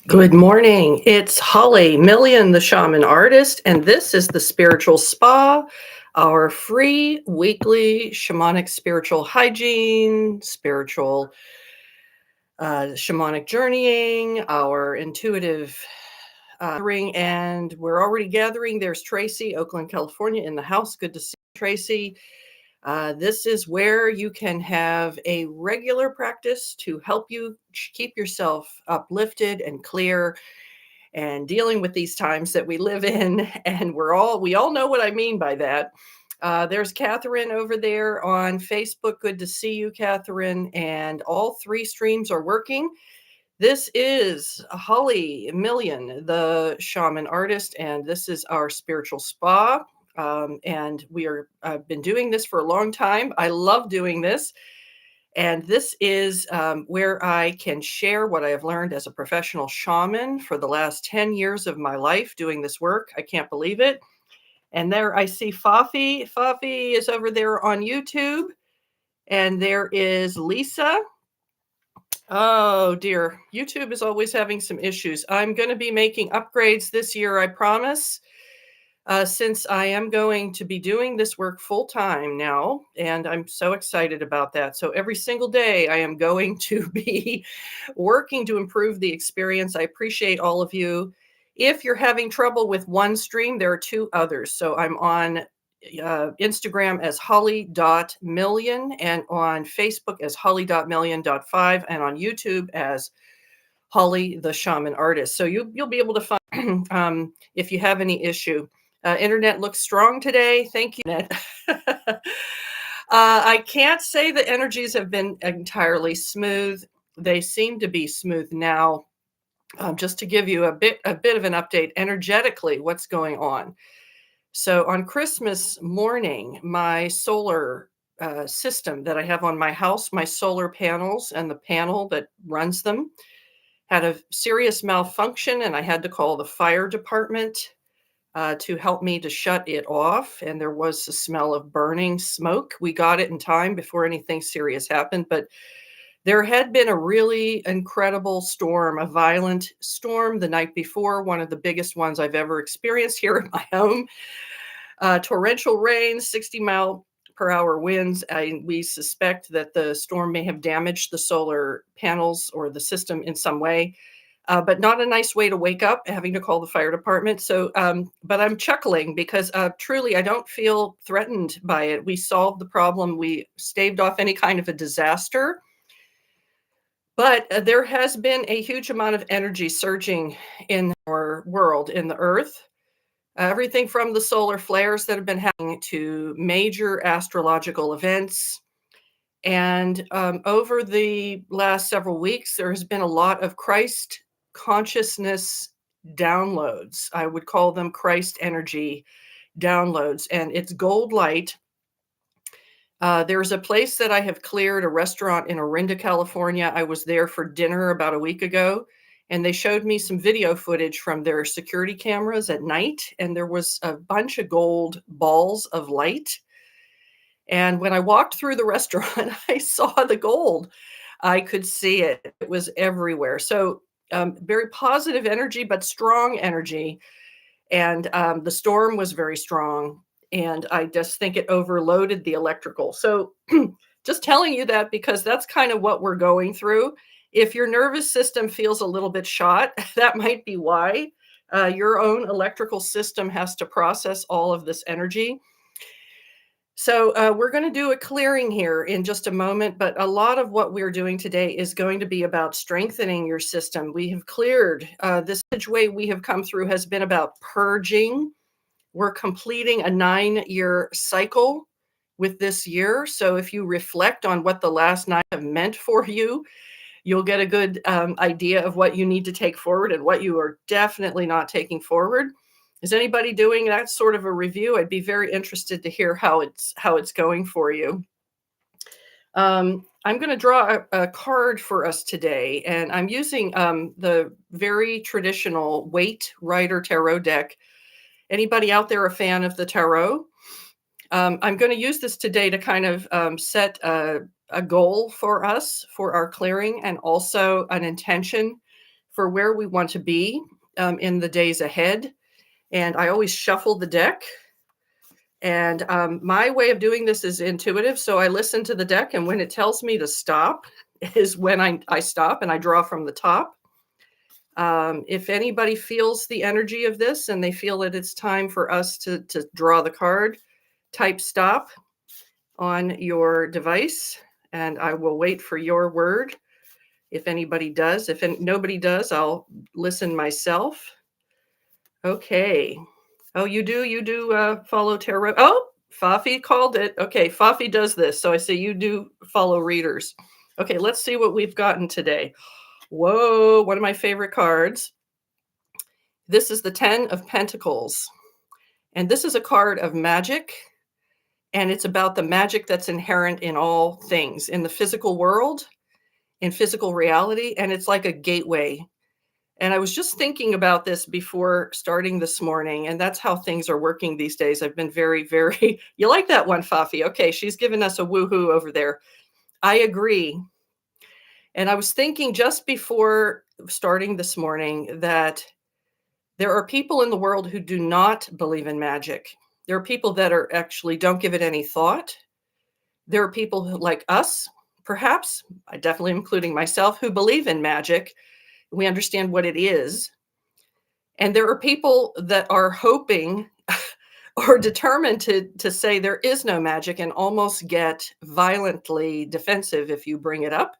Good morning. It's Holly Million, the shaman artist, and this is the Spiritual Spa, our free weekly shamanic spiritual hygiene, spiritual shamanic journeying, our intuitive gathering, and we're already gathering. There's Tracy, Oakland, California, in the house. Good to see you, Tracy. This is where you can have a regular practice to help you keep yourself uplifted and clear and dealing with these times that we live in. And we all know what I mean by that. There's Catherine over there on Facebook. Good to see you, Catherine. And all three streams are working. This is Holly Million, the shaman artist, and this is our spiritual spa. And I've been doing this for a long time. I love doing this. And this is where I can share what I have learned as a professional shaman for the last 10 years of my life doing this work. I can't believe it. And there I see Fafi. Fafi is over there on YouTube. And there is Lisa. Oh dear, YouTube is always having some issues. I'm going to be making upgrades this year, I promise. Since I am going to be doing this work full time now, and I'm so excited about that. So every single day I am going to be working to improve the experience. I appreciate all of you. If you're having trouble with one stream, there are two others. So I'm on Instagram as holly.million and on Facebook as holly.million.5 and on YouTube as Holly the Shaman Artist. So you'll be able to find if you have any issue. Internet looks strong today. Thank you, Net. I can't say the energies have been entirely smooth. They seem to be smooth now. Just to give you a bit of an update energetically, what's going on. So on Christmas morning, my solar system that I have on my house, my solar panels and the panel that runs them, had a serious malfunction, and I had to call the fire department to help me to shut it off. And there was a smell of burning smoke. We got it in time before anything serious happened, but there had been a really incredible storm, a violent storm the night before, one of the biggest ones I've ever experienced here in my home. Torrential rain, 60-mile-per-hour winds. We suspect that the storm may have damaged the solar panels or the system in some way. But not a nice way to wake up, having to call the fire department. So, but I'm chuckling because truly I don't feel threatened by it. We solved the problem. We staved off any kind of a disaster. But there has been a huge amount of energy surging in our world, in the earth. Everything from the solar flares that have been happening to major astrological events. And over the last several weeks, there has been a lot of Christ consciousness downloads. I would call them Christ energy downloads, and it's gold light. There's a place that I have cleared, a restaurant in Orinda, California. I was there for dinner about a week ago, and they showed me some video footage from their security cameras at night, and there was a bunch of gold balls of light. And when I walked through the restaurant, I saw the gold. I could see it. It was everywhere. So very positive energy, but strong energy. And the storm was very strong. And I just think it overloaded the electrical. So just telling you that because that's kind of what we're going through. If your nervous system feels a little bit shot, that might be why. Your own electrical system has to process all of this energy. So we're going to do a clearing here in just a moment, but a lot of what we're doing today is going to be about strengthening your system. We have cleared this way we have come through has been about purging. We're completing a 9-year cycle with this year. So if you reflect on what the last 9 have meant for you, you'll get a good idea of what you need to take forward and what you are definitely not taking forward. Is anybody doing that sort of a review? I'd be very interested to hear how it's going for you. I'm going to draw a card for us today, and I'm using the very traditional Waite Rider Tarot deck. Anybody out there a fan of the tarot? I'm going to use this today to kind of set a goal for us for our clearing and also an intention for where we want to be in the days ahead. And I always shuffle the deck. And my way of doing this is intuitive. So I listen to the deck, and when it tells me to stop, is when I stop and I draw from the top. If anybody feels the energy of this and they feel that it's time for us to draw the card, type stop on your device, and I will wait for your word. If anybody does, if nobody does, I'll listen myself. Okay. Oh, you do follow tarot. Oh, Fafi called it. Okay, Fafi does this. So I say you do follow readers. Okay, let's see what we've gotten today. Whoa, one of my favorite cards. This is the 10 of Pentacles. And this is a card of magic. And it's about the magic that's inherent in all things, in the physical world, in physical reality. And it's like a gateway. And I was just thinking about this before starting this morning, and that's how things are working these days. I've been very, very, you like that one, Fafi? Okay, she's giving us a woohoo over there. I agree. And I was thinking just before starting this morning that there are people in the world who do not believe in magic. There are people that are actually don't give it any thought. There are people who, like us, perhaps, I definitely including myself, who believe in magic. We understand what it is. And there are people that are hoping or determined to say there is no magic and almost get violently defensive if you bring it up.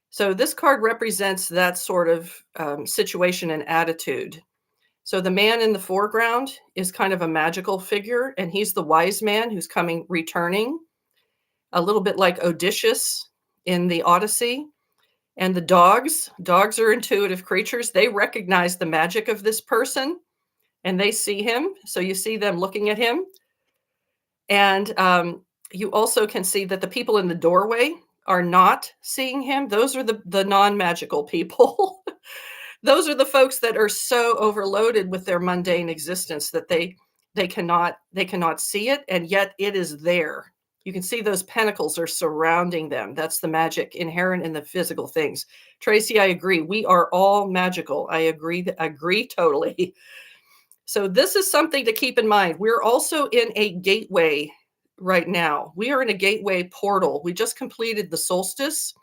So this card represents that sort of situation and attitude. So the man in the foreground is kind of a magical figure, and he's the wise man who's returning, a little bit like Odysseus in the Odyssey. And the dogs are intuitive creatures. They recognize the magic of this person and they see him. So you see them looking at him. And you also can see that the people in the doorway are not seeing him. Those are the non-magical people. Those are the folks that are so overloaded with their mundane existence that they cannot see it, and yet it is there. You can see those pentacles are surrounding them. That's the magic inherent in the physical things. Tracy, I agree. We are all magical. I agree totally. So this is something to keep in mind. We're also in a gateway right now. We are in a gateway portal. We just completed the solstice,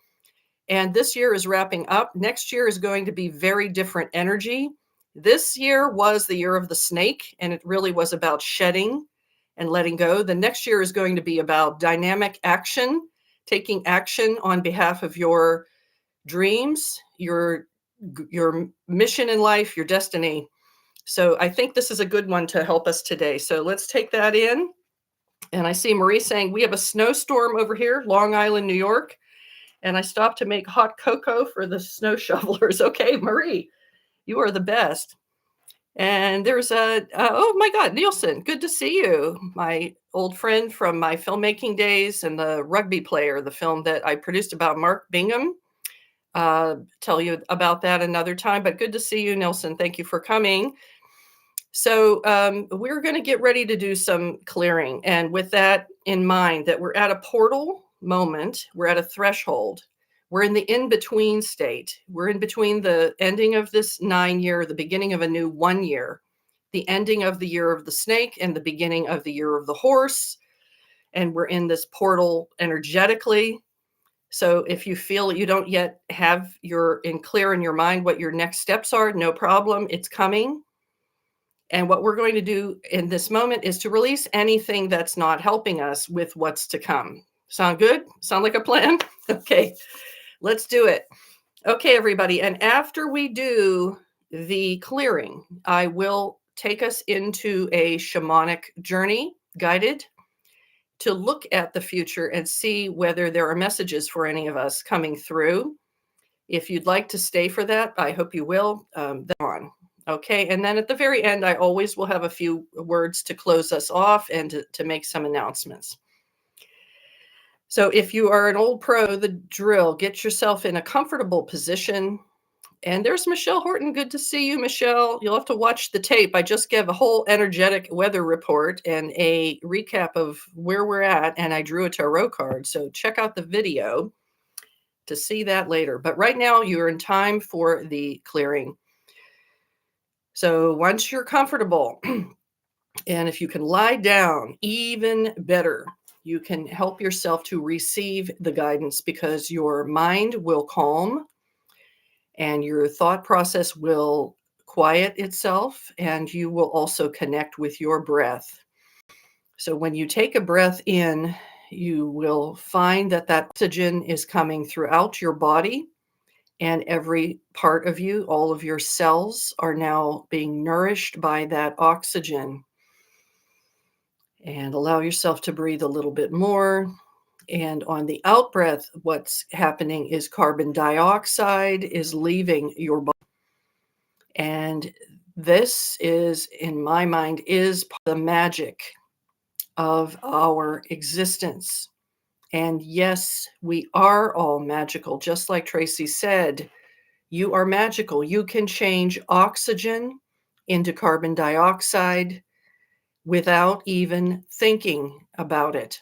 and this year is wrapping up. Next year is going to be very different energy. This year was the year of the snake, and it really was about shedding and letting go. The next year is going to be about dynamic action, taking action on behalf of your dreams, your mission in life, your destiny. So I think this is a good one to help us today. So let's take that in. And I see Marie saying, we have a snowstorm over here, Long Island, New York. And I stopped to make hot cocoa for the snow shovelers. Okay, Marie, you are the best. And there's oh my God, Nielsen, good to see you. My old friend from my filmmaking days and the rugby player, the film that I produced about Mark Bingham. Tell you about that another time, but good to see you, Nielsen. Thank you for coming. So we're going to get ready to do some clearing. And with that in mind, that we're at a portal moment, we're at a threshold. We're in the in-between state. We're in between the ending of this 9-year, the beginning of a new 1 year, the ending of the year of the snake and the beginning of the year of the horse. And we're in this portal energetically. So if you feel you don't yet have clear in your mind what your next steps are, no problem, it's coming. And what we're going to do in this moment is to release anything that's not helping us with what's to come. Sound good? Sound like a plan? Okay, let's do it. Okay, everybody. And after we do the clearing, I will take us into a shamanic journey, guided, to look at the future and see whether there are messages for any of us coming through. If you'd like to stay for that, I hope you will. On. Okay, and then at the very end, I always will have a few words to close us off and to make some announcements. So if you are an old pro, the drill, get yourself in a comfortable position. And there's Michelle Horton. Good to see you, Michelle. You'll have to watch the tape. I just gave a whole energetic weather report and a recap of where we're at, and I drew a tarot card. So check out the video to see that later. But right now, you're in time for the clearing. So once you're comfortable, and if you can lie down, even better, you can help yourself to receive the guidance because your mind will calm and your thought process will quiet itself, and you will also connect with your breath. So when you take a breath in, you will find that that oxygen is coming throughout your body and every part of you, all of your cells are now being nourished by that oxygen. And allow yourself to breathe a little bit more. And on the out breath, what's happening is carbon dioxide is leaving your body. And this is, in my mind, is the magic of our existence. And yes, we are all magical. Just like Tracy said, you are magical. You can change oxygen into carbon dioxide without even thinking about it.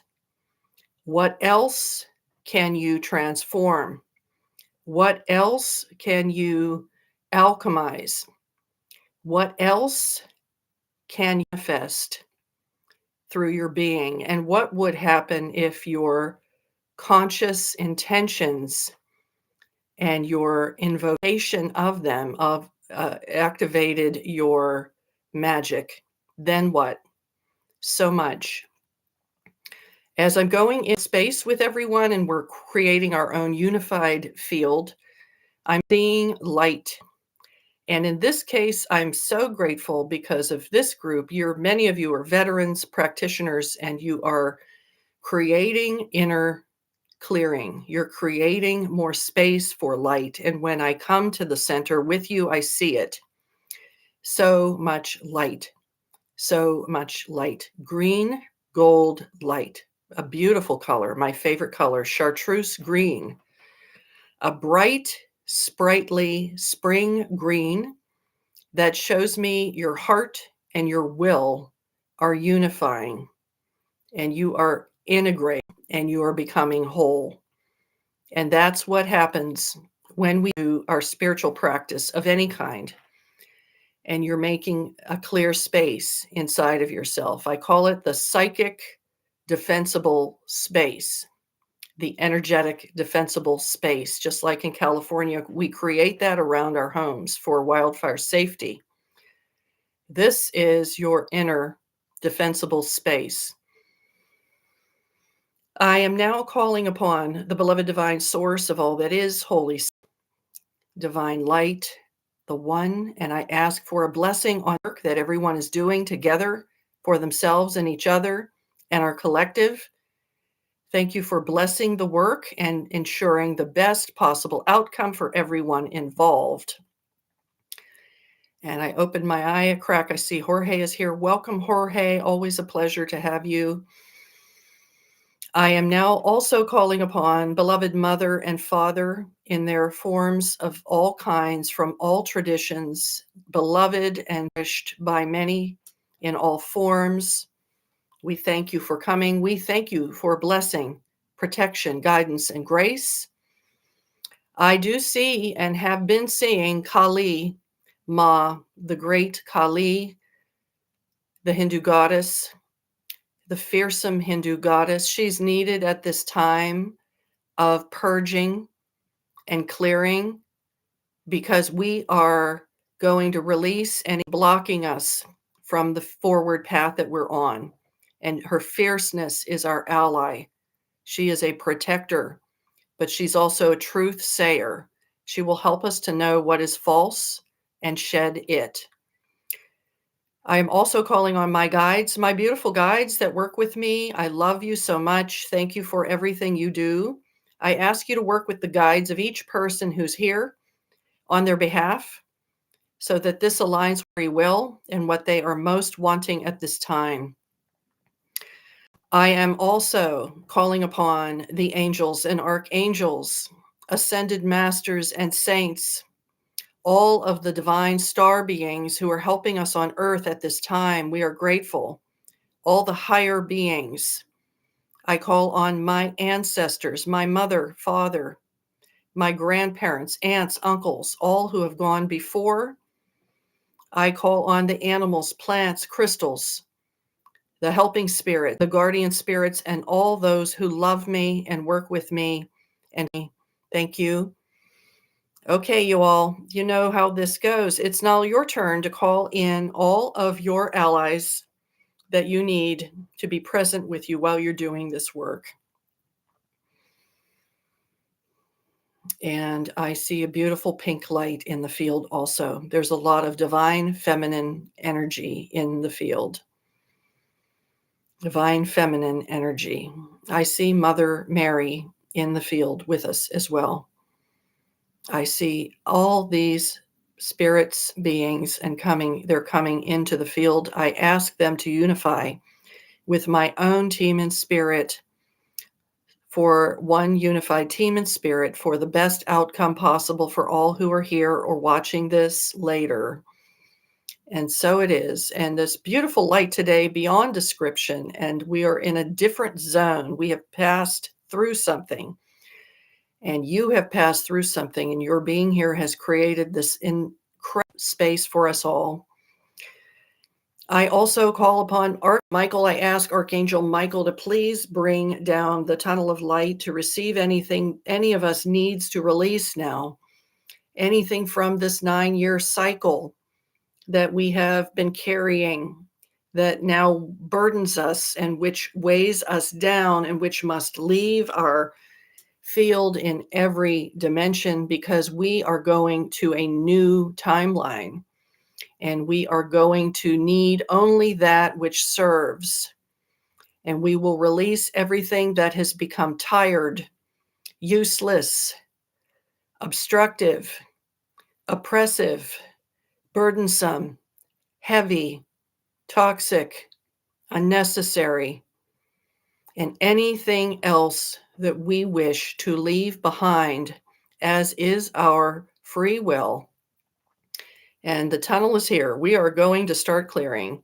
What else can you transform? What else can you alchemize? What else can you manifest through your being? And what would happen if your conscious intentions and your invocation of them activated your magic? Then what? So much. As I'm going in space with everyone and we're creating our own unified field, I'm seeing light. And in this case, I'm so grateful because of this group. Many of you are veterans, practitioners, and you are creating inner clearing. You're creating more space for light. And when I come to the center with you, I see it. So much light. So much light. Green, gold light. A beautiful color, my favorite color, chartreuse green. A bright, sprightly spring green that shows me your heart and your will are unifying and you are integrating and you are becoming whole. And that's what happens when we do our spiritual practice of any kind and you're making a clear space inside of yourself. I call it the psychic defensible space, the energetic defensible space. Just like in California, we create that around our homes for wildfire safety. This is your inner defensible space. I am now calling upon the beloved divine source of all that is, Holy divine light, the one, and I ask for a blessing on work that everyone is doing together for themselves and each other and our collective. Thank you for blessing the work and ensuring the best possible outcome for everyone involved. And I open my eye a crack. I see Jorge is here. Welcome, Jorge. Always a pleasure to have you. I am now also calling upon beloved mother and father in their forms of all kinds, from all traditions, beloved and wished by many in all forms. We thank you for coming. We thank you for blessing, protection, guidance, and grace. I do see and have been seeing Kali Ma, the great Kali, the Hindu goddess, the fearsome Hindu goddess. She's needed at this time of purging and clearing because we are going to release any blocking us from the forward path that we're on. And her fierceness is our ally. She is a protector, but she's also a truth sayer. She will help us to know what is false and shed it. I am also calling on my guides, my beautiful guides that work with me. I love you so much. Thank you for everything you do. I ask you to work with the guides of each person who's here on their behalf so that this aligns with free will and what they are most wanting at this time. I am also calling upon the angels and archangels, ascended masters and saints, all of the divine star beings who are helping us on earth at this time. We are grateful. All the higher beings. I call on my ancestors, my mother, father, my grandparents, aunts, uncles, all who have gone before. I call on the animals, plants, crystals, the helping spirit, the guardian spirits, and all those who love me and work with me. And thank you. Okay, you all, you know how this goes. It's now your turn to call in all of your allies that you need to be present with you while you're doing this work. And I see a beautiful pink light in the field also. There's a lot of divine feminine energy in the field. Divine feminine energy. I see Mother Mary in the field with us as well. I see all these spirits, beings, and they're coming into the field. I ask them to unify with my own team and spirit for one unified team and spirit for the best outcome possible for all who are here or watching this later. And so it is. And this beautiful light today beyond description, and we are in a different zone. We have passed through something, and you have passed through something, and your being here has created this incredible space for us all. I also call upon Michael. I ask Archangel Michael to please bring down the tunnel of light to receive anything any of us needs to release now. Anything from this 9-year cycle that we have been carrying that now burdens us and which weighs us down and which must leave our field in every dimension, because we are going to a new timeline. And we are going to need only that which serves. And we will release everything that has become tired, useless, obstructive, oppressive, burdensome, heavy, toxic, unnecessary, and anything else that we wish to leave behind, as is our free will. And the tunnel is here. We are going to start clearing.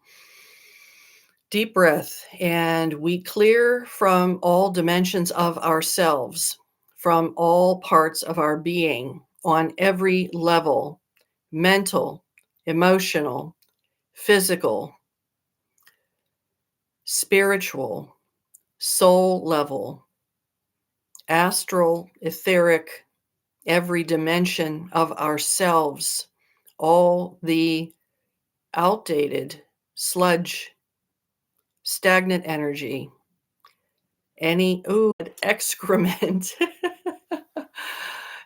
Deep breath, and we clear from all dimensions of ourselves, from all parts of our being on every level: mental, emotional, physical, spiritual, soul level, astral, etheric, every dimension of ourselves, all the outdated sludge, stagnant energy, any excrement.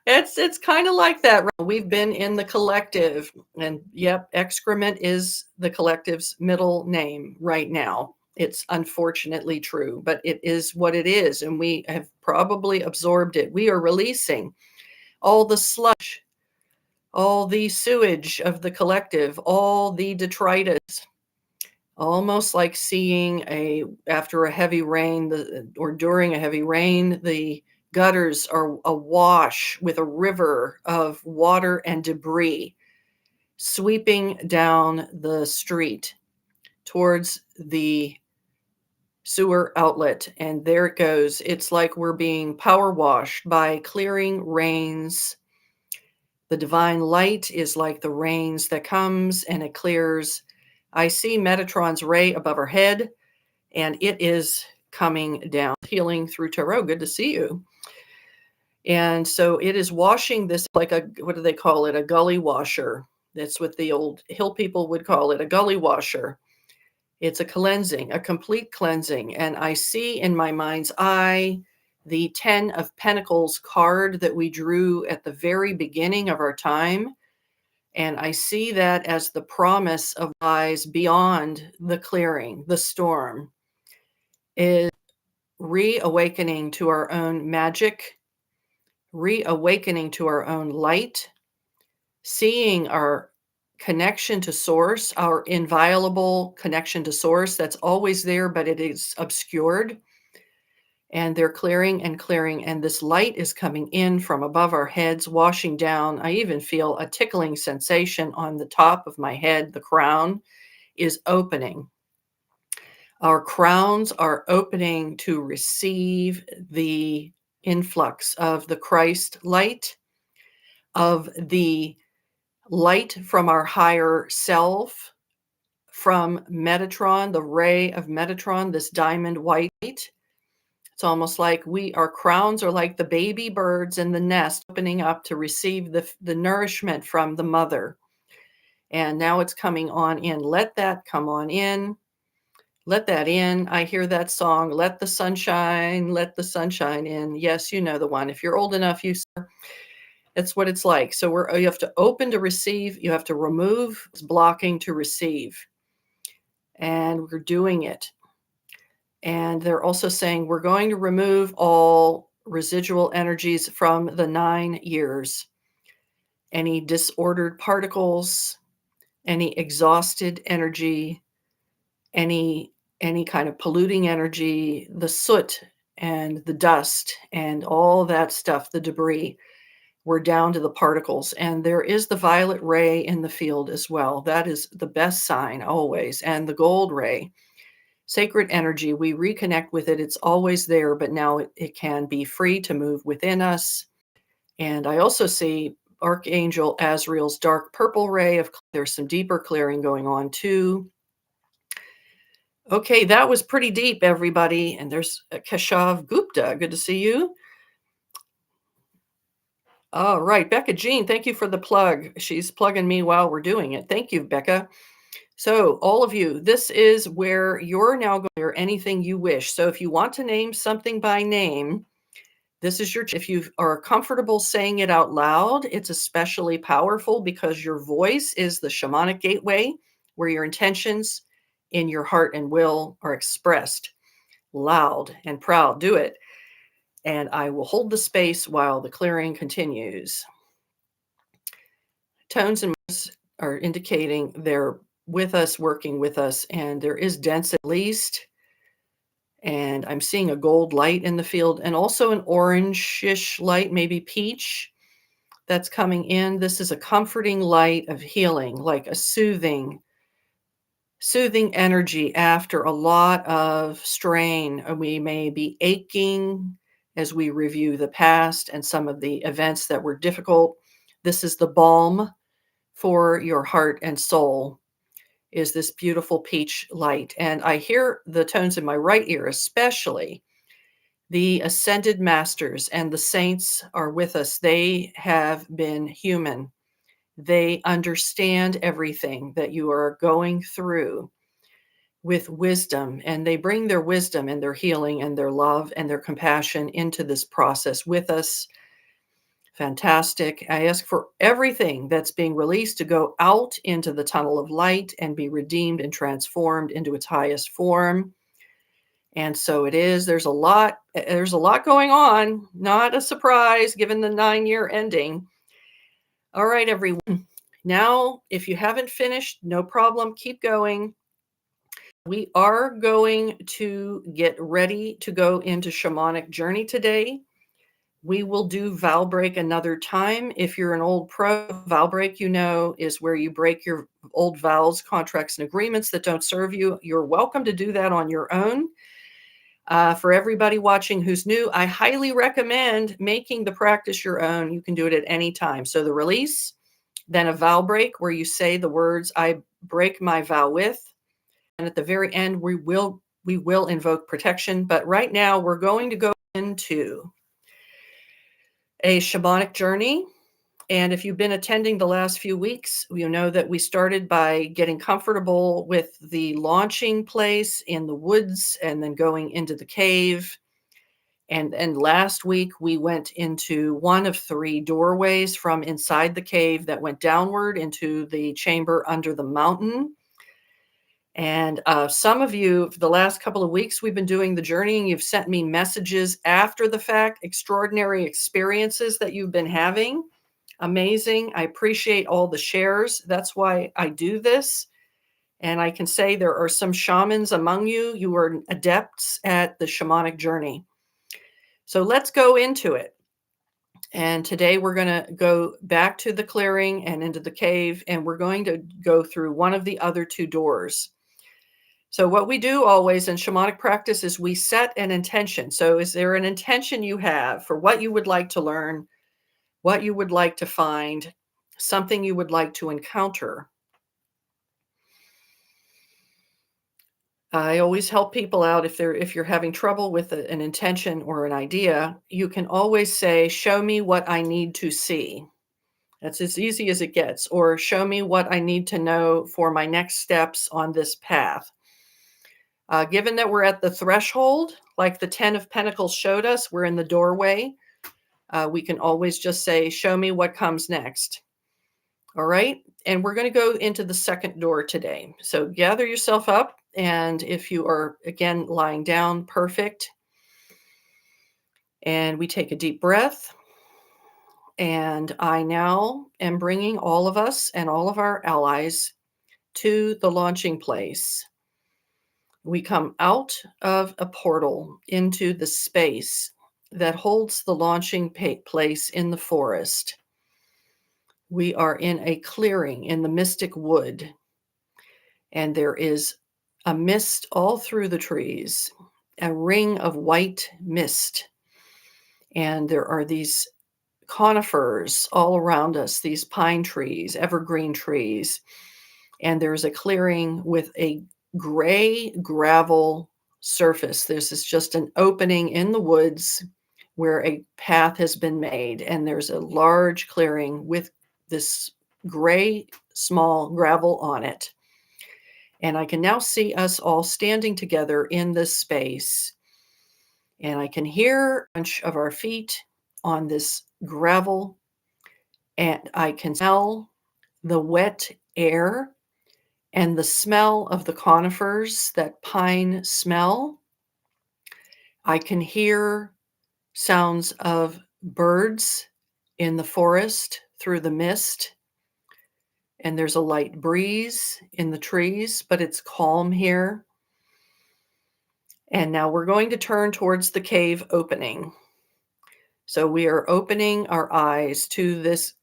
It's kind of like that. We've been in the collective, and yep, excrement is the collective's middle name right now. It's unfortunately true, but it is what it is, and we have probably absorbed it. We are releasing all the sludge, all the sewage of the collective, all the detritus, almost like seeing after a heavy rain, or during a heavy rain, the gutters are awash with a river of water and debris sweeping down the street towards the sewer outlet. And there it goes. It's like we're being power washed by clearing rains. The divine light is like the rains that comes and it clears. I see Metatron's ray above her head, and it is coming down, healing through tarot. Good to see you. And so it is washing this like what do they call it? A gully washer. That's what the old hill people would call it, a gully washer. It's a cleansing, a complete cleansing. And I see in my mind's eye the 10 of Pentacles card that we drew at the very beginning of our time. And I see that as the promise of lies beyond the clearing, the storm, is reawakening to our own magic, reawakening to our own light, seeing our connection to source, our inviolable connection to source that's always there, but it is obscured. And they're clearing and clearing, and this light is coming in from above our heads, washing down. I even feel a tickling sensation on the top of my head. The crown is opening. Our crowns are opening to receive the influx of the Christ light, of the light from our higher self, from Metatron, the ray of Metatron, this diamond white. It's almost like our crowns are like the baby birds in the nest opening up to receive the nourishment from the mother. And now it's coming on in. Let that come on in. Let that in. I hear that song, let the sunshine in. Yes, you know the one. If you're old enough, it's what it's like. So you have to open to receive, you have to remove blocking to receive. And we're doing it. And they're also saying we're going to remove all residual energies from the 9 years. Any disordered particles, any exhausted energy, any kind of polluting energy, the soot and the dust and all that stuff, the debris. We're down to the particles. And there is the violet ray in the field as well. That is the best sign always. And the gold ray, sacred energy, we reconnect with it. It's always there, but now it can be free to move within us. And I also see Archangel Azrael's dark purple ray. There's some deeper clearing going on too. Okay, that was pretty deep, everybody. And there's Keshav Gupta. Good to see you. All right, Becca Jean, thank you for the plug. She's plugging me while we're doing it. Thank you, Becca. So all of you, this is where you're now going to hear anything you wish. So if you want to name something by name, this is if you are comfortable saying it out loud, it's especially powerful because your voice is the shamanic gateway where your intentions in your heart and will are expressed loud and proud. Do it. And I will hold the space while the clearing continues. Tones and moods are indicating they're with us, working with us, and there is density at least. And I'm seeing a gold light in the field and also an orangish light, maybe peach, that's coming in. This is a comforting light of healing, like a soothing energy after a lot of strain. We may be aching as we review the past and some of the events that were difficult. This is the balm for your heart and soul, is this beautiful peach light. And I hear the tones in my right ear, especially the ascended masters and the saints are with us. They have been human. They understand everything that you are going through with wisdom, and they bring their wisdom and their healing and their love and their compassion into this process with us. Fantastic. I ask for everything that's being released to go out into the tunnel of light and be redeemed and transformed into its highest form. And so it is. There's a lot going on. Not a surprise given the 9-year ending. All right, everyone. Now, if you haven't finished, no problem. Keep going. We are going to get ready to go into shamanic journey today. We will do vow break another time. If you're an old pro, vow break, is where you break your old vows, contracts, and agreements that don't serve you. You're welcome to do that on your own. For everybody watching who's new, I highly recommend making the practice your own. You can do it at any time. So the release, then a vow break where you say the words, I break my vow with. And at the very end, we will invoke protection. But right now, we're going to go into a shamanic journey. And if you've been attending the last few weeks, you know that we started by getting comfortable with the launching place in the woods and then going into the cave. And last week, we went into one of 3 doorways from inside the cave that went downward into the chamber under the mountain. And some of you, the last couple of weeks, we've been doing the journey, and you've sent me messages after the fact, extraordinary experiences that you've been having. Amazing. I appreciate all the shares. That's why I do this. And I can say there are some shamans among you. You are adepts at the shamanic journey. So let's go into it. And today we're going to go back to the clearing and into the cave, and we're going to go through one of the other 2 doors. So what we do always in shamanic practice is we set an intention. So is there an intention you have for what you would like to learn, what you would like to find, something you would like to encounter? I always help people out if you're having trouble with an intention or an idea, you can always say, "Show me what I need to see." That's as easy as it gets. Or show me what I need to know for my next steps on this path. Given that we're at the threshold, like the 10 of Pentacles showed us, we're in the doorway. We can always just say, show me what comes next. All right. And we're going to go into the second door today. So gather yourself up. And if you are, again, lying down, perfect. And we take a deep breath. And I now am bringing all of us and all of our allies to the launching place. We come out of a portal into the space that holds the launching place in the forest. We are in a clearing in the mystic wood, and there is a mist all through the trees, a ring of white mist. And there are these conifers all around us, these pine trees, evergreen trees. And there's a clearing with a gray gravel surface. This is just an opening in the woods where a path has been made, and there's a large clearing with this gray small gravel on it. And I can now see us all standing together in this space, and I can hear a bunch of our feet on this gravel, and I can smell the wet air and the smell of the conifers, that pine smell. I can hear sounds of birds in the forest through the mist. And there's a light breeze in the trees, but it's calm here. And now we're going to turn towards the cave opening. So we are opening our eyes to this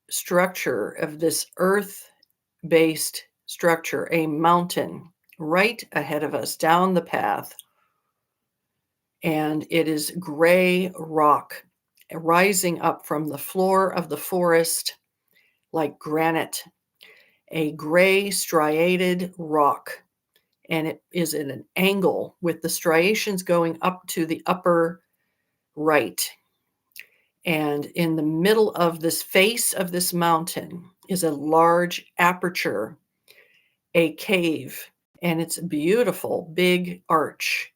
structure of this earth-based structure, a mountain right ahead of us down the path. And it is gray rock rising up from the floor of the forest like granite, a gray striated rock. And it is at an angle with the striations going up to the upper right. And in the middle of this face of this mountain is a large aperture, a cave, and it's a beautiful big arch,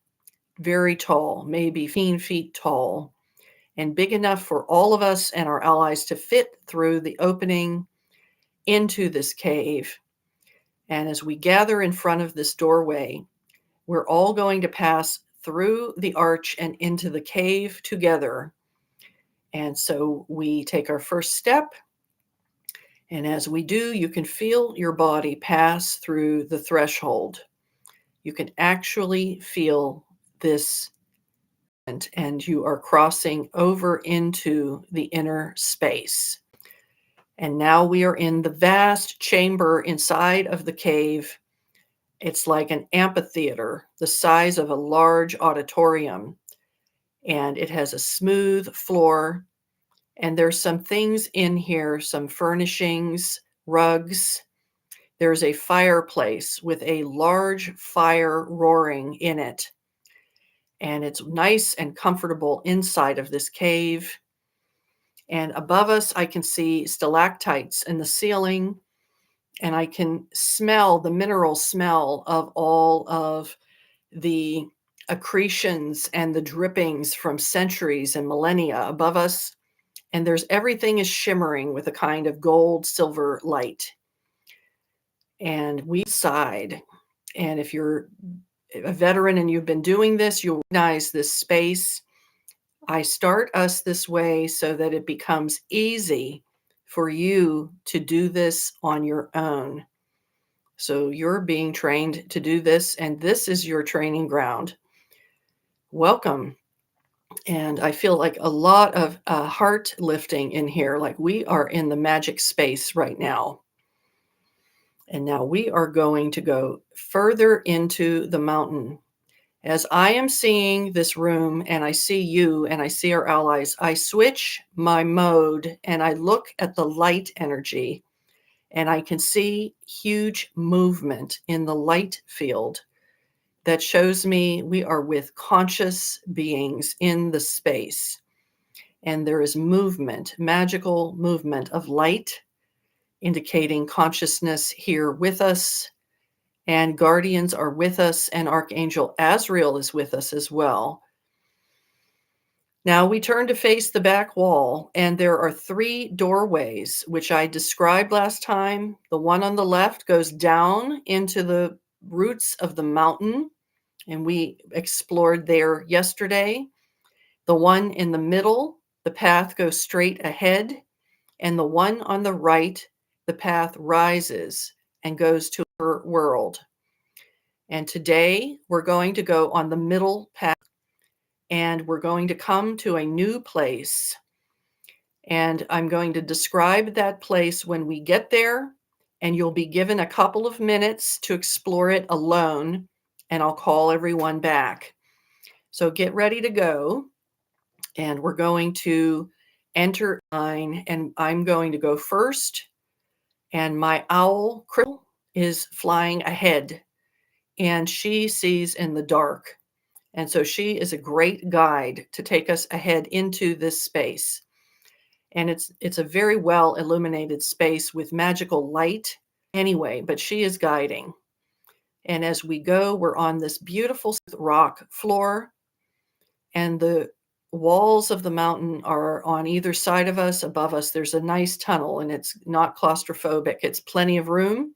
very tall, maybe 15 feet tall, and big enough for all of us and our allies to fit through the opening into this cave. And as we gather in front of this doorway, we're all going to pass through the arch and into the cave together. And so we take our first step. And as we do, you can feel your body pass through the threshold. You can actually feel this, and you are crossing over into the inner space. And now we are in the vast chamber inside of the cave. It's like an amphitheater, the size of a large auditorium. And it has a smooth floor. And there's some things in here, some furnishings, rugs. There's a fireplace with a large fire roaring in it. And it's nice and comfortable inside of this cave. And above us, I can see stalactites in the ceiling. And I can smell the mineral smell of all of the accretions and the drippings from centuries and millennia above us. And everything is shimmering with a kind of gold silver light. And we sighed. And if you're a veteran and you've been doing this, you'll recognize this space. I start us this way so that it becomes easy for you to do this on your own. So you're being trained to do this, and this is your training ground. Welcome. And I feel like a lot of heart lifting in here, like we are in the magic space right now. And now we are going to go further into the mountain. As I am seeing this room and I see you and I see our allies, I switch my mode and I look at the light energy and I can see huge movement in the light field that shows me we are with conscious beings in the space. And there is movement, magical movement of light, indicating consciousness here with us. And guardians are with us, and Archangel Azrael is with us as well. Now we turn to face the back wall, and there are 3 doorways, which I described last time. The one on the left goes down into the roots of the mountain, and we explored there yesterday. The one in the middle, the path goes straight ahead, and the one on the right, the path rises and goes to her world. And today we're going to go on the middle path, and we're going to come to a new place. And I'm going to describe that place when we get there, and you'll be given a couple of minutes to explore it alone, and I'll call everyone back. So get ready to go, and we're going to enter line, and I'm going to go first, and my owl Crystal is flying ahead, and she sees in the dark. And so she is a great guide to take us ahead into this space. And it's a very well illuminated space with magical light anyway, but she is guiding. And as we go, we're on this beautiful rock floor, and the walls of the mountain are on either side of us. Above us, there's a nice tunnel, and it's not claustrophobic. It's plenty of room.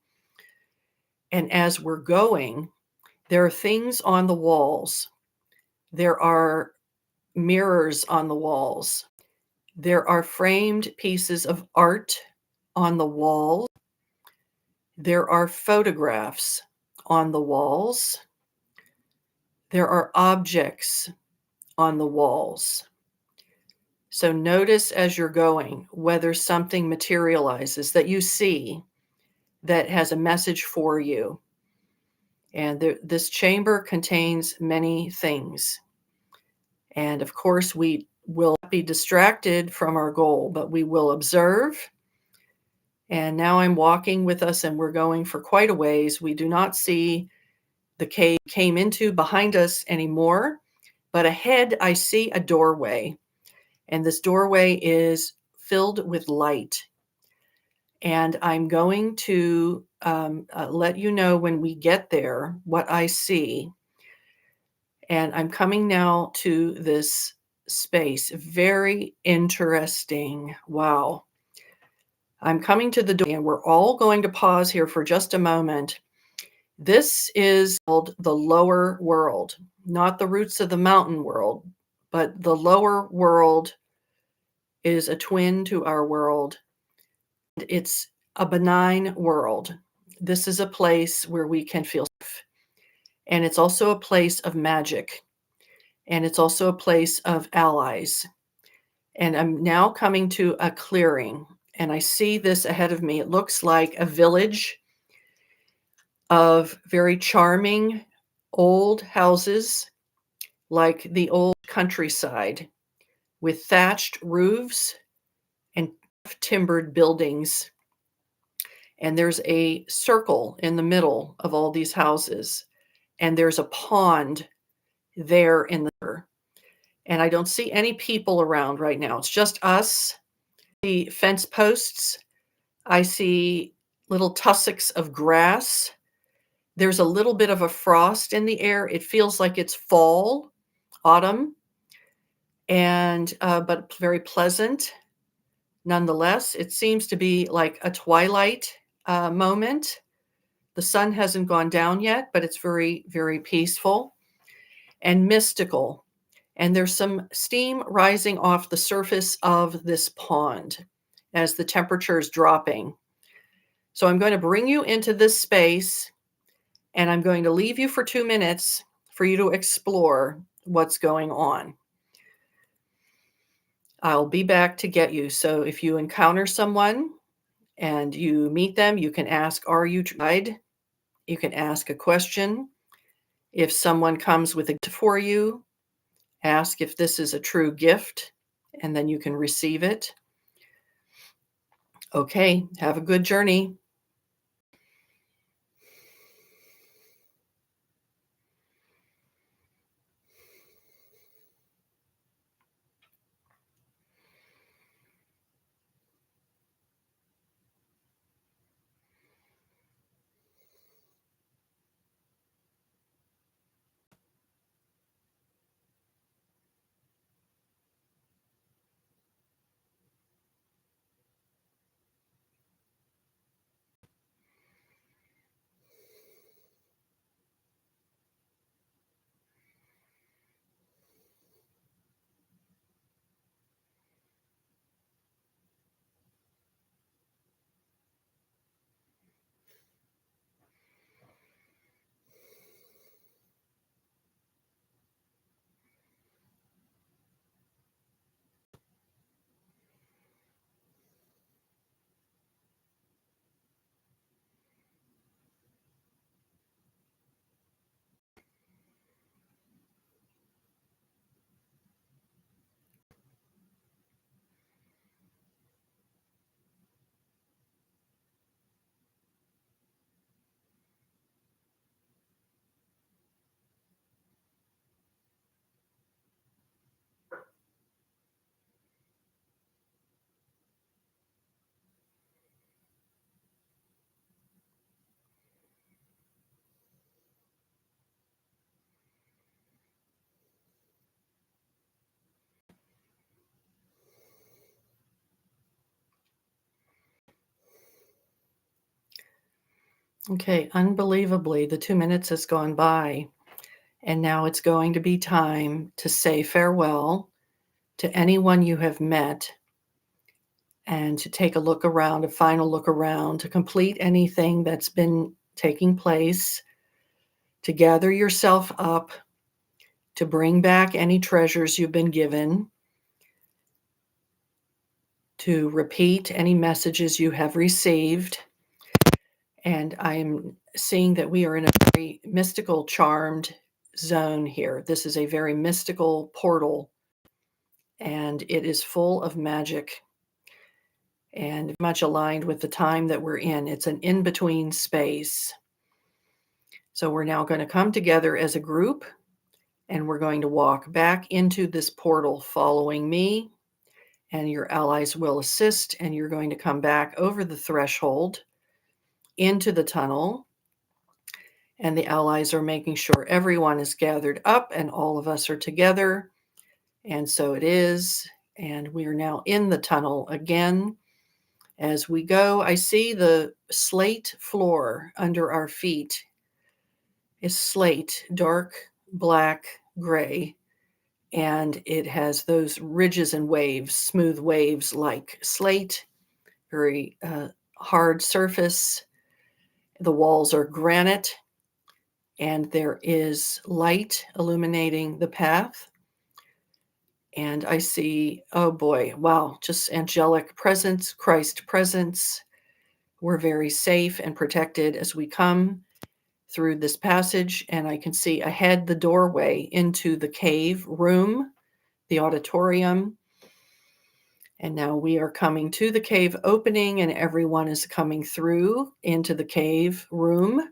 And as we're going, there are things on the walls. There are mirrors on the walls. There are framed pieces of art on the wall. There are photographs on the walls. There are objects on the walls. So notice as you're going whether something materializes that you see that has a message for you. And this chamber contains many things. And of course, we will not be distracted from our goal, but we will observe. And now I'm walking with us, and we're going for quite a ways. We do not see the cave came into behind us anymore, but ahead I see a doorway, and this doorway is filled with light. And I'm going to let you know when we get there what I see. And I'm coming now to this space. Very interesting. Wow. I'm coming to the door, and we're all going to pause here for just a moment. This is called the lower world, not the roots of the mountain world, but the lower world is a twin to our world. It's a benign world. This is a place where we can feel safe. And it's also a place of magic. And it's also a place of allies. And I'm now coming to a clearing, and I see this ahead of me. It looks like a village of very charming old houses, like the old countryside, with thatched roofs and timbered buildings. And there's a circle in the middle of all these houses, and there's a pond there in the, and I don't see any people around right now. It's just us. The fence posts. I see little tussocks of grass. There's a little bit of a frost in the air. It feels like it's fall, autumn, and but very pleasant nonetheless. It seems to be like a twilight moment. The sun hasn't gone down yet, but it's very, very peaceful and mystical. And there's some steam rising off the surface of this pond as the temperature is dropping. So I'm going to bring you into this space, and I'm going to leave you for 2 minutes for you to explore what's going on. I'll be back to get you. So if you encounter someone and you meet them. You can ask, are you tried? You can ask a question. If someone comes with a gift for you, ask if this is a true gift, and then you can receive it. Okay, have a good journey. Okay, unbelievably, the 2 minutes has gone by, and now it's going to be time to say farewell to anyone you have met and to take a look around, a final look around, to complete anything that's been taking place, to gather yourself up, to bring back any treasures you've been given, to repeat any messages you have received. And I'm seeing that we are in a very mystical, charmed zone here. This is a very mystical portal, and it is full of magic and much aligned with the time that we're in. It's an in between space. So we're now going to come together as a group, and we're going to walk back into this portal following me, and your allies will assist, and you're going to come back over the threshold into the tunnel. And the allies are making sure everyone is gathered up and all of us are together. And so it is. And we are now in the tunnel again. As we go, I see the slate floor under our feet is slate, dark, black, gray. And it has those ridges and waves, smooth waves like slate, very hard surface. The walls are granite, and there is light illuminating the path. And I see, oh boy, wow, just angelic presence, Christ presence. We're very safe and protected as we come through this passage. And I can see ahead the doorway into the cave room, the auditorium. And now we are coming to the cave opening, and everyone is coming through into the cave room.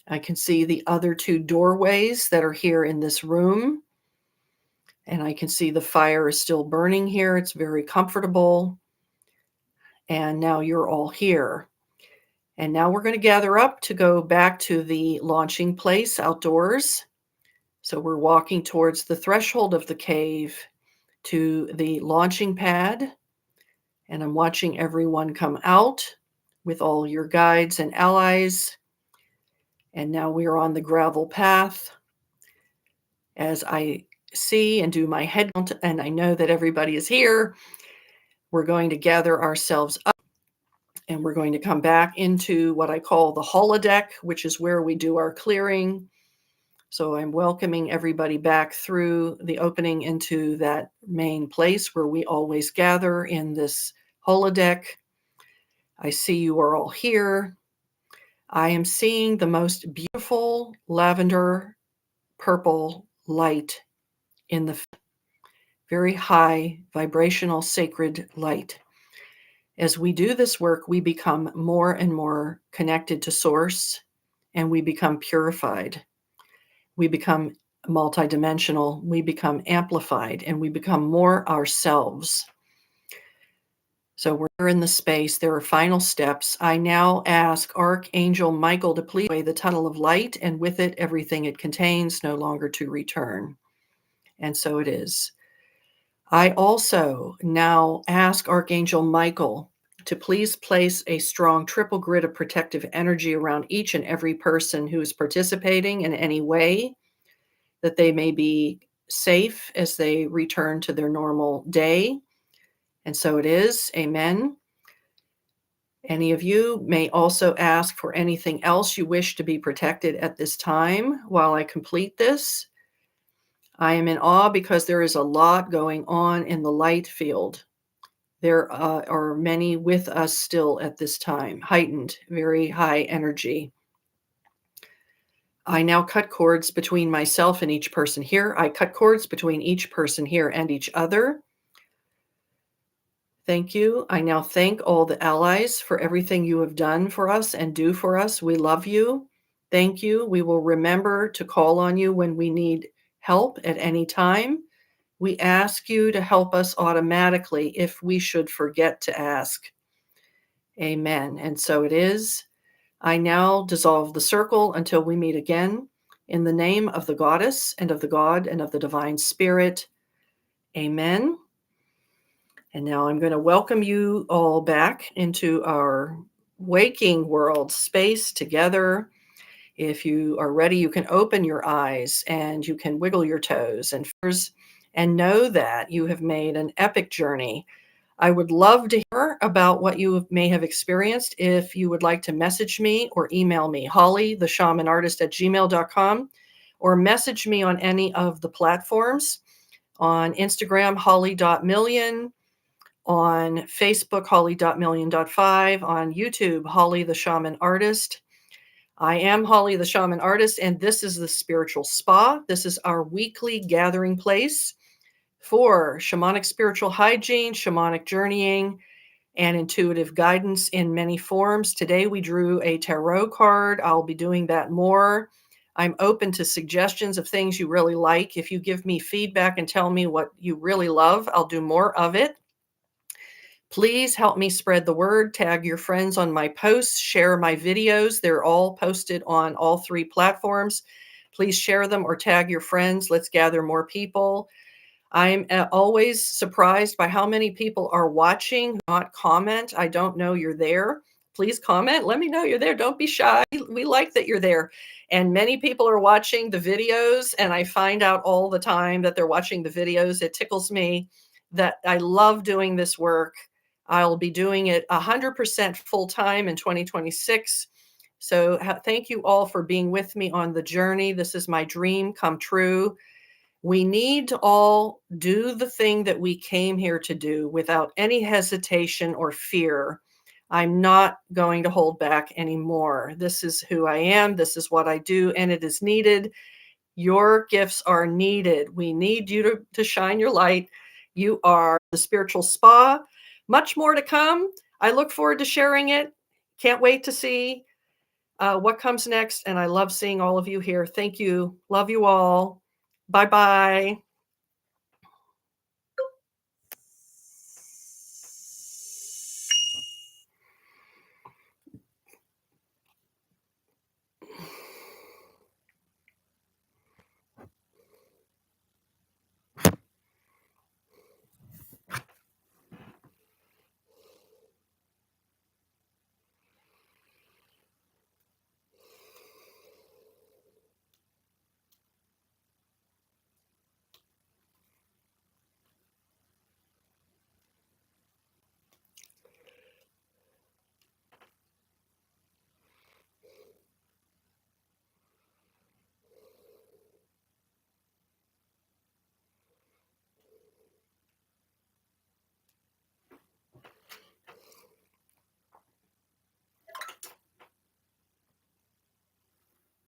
I can see the other two doorways that are here in this room. And I can see the fire is still burning here. It's very comfortable. And now you're all here. And now we're going to gather up to go back to the launching place outdoors. So we're walking towards the threshold of the cave to the launching pad. And I'm watching everyone come out with all your guides and allies. And now we are on the gravel path. As I see and do my head count, and I know that everybody is here, we're going to gather ourselves up, and we're going to come back into what I call the holodeck, which is where we do our clearing. So I'm welcoming everybody back through the opening into that main place where we always gather in this holodeck. I see you are all here. I am seeing the most beautiful lavender purple light in the very high vibrational sacred light. As we do this work, we become more and more connected to source and we become purified. We become multidimensional, we become amplified, and we become more ourselves. So we're in the space. There are final steps. I now ask Archangel Michael to please away the tunnel of light, and with it, everything it contains, no longer to return. And so it is. I also now ask Archangel Michael to please place a strong triple grid of protective energy around each and every person who is participating in any way, that they may be safe as they return to their normal day. And so it is. Amen. Any of you may also ask for anything else you wish to be protected at this time while I complete this. I am in awe because there is a lot going on in the light field. There are many with us still at this time, heightened, very high energy. I now cut cords between myself and each person here. I cut cords between each person here and each other. Thank you. I now thank all the allies for everything you have done for us and do for us. We love you. Thank you. We will remember to call on you when we need help at any time. We ask you to help us automatically if we should forget to ask. Amen. And so it is. I now dissolve the circle until we meet again. In the name of the goddess and of the God and of the divine spirit. Amen. And now I'm going to welcome you all back into our waking world space together. If you are ready, you can open your eyes and you can wiggle your toes and know that you have made an epic journey. I would love to hear about what you may have experienced. If you would like to message me or email me, hollytheshamanartist@gmail.com, or message me on any of the platforms. On Instagram, holly.million, on Facebook, holly.million.5, on YouTube, Holly the Shaman Artist. I am Holly the Shaman Artist, and this is the Spiritual Spa. This is our weekly gathering place for shamanic spiritual hygiene, shamanic journeying, and intuitive guidance in many forms. Today we drew a tarot card. I'll be doing that more. I'm open to suggestions of things you really like. If you give me feedback and tell me what you really love, I'll do more of it. Please help me spread the word. Tag your friends on my posts. Share my videos. They're all posted on all 3 platforms. Please share them or tag your friends. Let's gather more people. I'm always surprised by how many people are watching, not comment. I don't know you're there. Please comment. Let me know you're there. Don't be shy. We like that you're there. And many people are watching the videos, and I find out all the time that they're watching the videos. It tickles me that I love doing this work. I'll be doing it 100% full time in 2026. So thank you all for being with me on the journey. This is my dream come true. We need to all do the thing that we came here to do without any hesitation or fear. I'm not going to hold back anymore. This is who I am. This is what I do, and it is needed. Your gifts are needed. We need you to shine your light. You are the Spiritual Spa. Much more to come. I look forward to sharing it. Can't wait to see what comes next. And I love seeing all of you here. Thank you. Love you all. Bye bye.